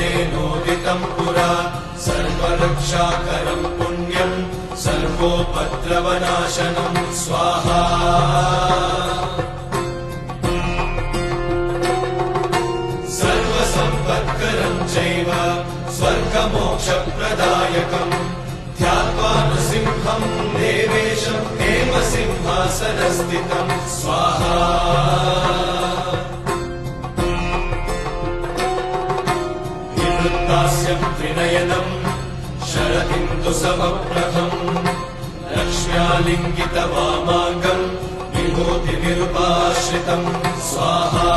कामधेनोदितम् पुरा सर्वरक्षाकरम् पुण्यम् सर्वोपद्रवनाशनम् स्वाहा सर्वसम्पत्करम् चैव स्वर्गमोक्षप्रदायकम् ध्यात्वा नृसिंहम् देवेशम् हेमसिंहासनस्थितम् स्वाहा विवृत्तास्यम् त्रिनयनम् शरदिन्दुसमप्रभम् लक्ष्म्यालिङ्गितवामाङ्गम् विभूतिविरूपाश्रितम् स्वाहा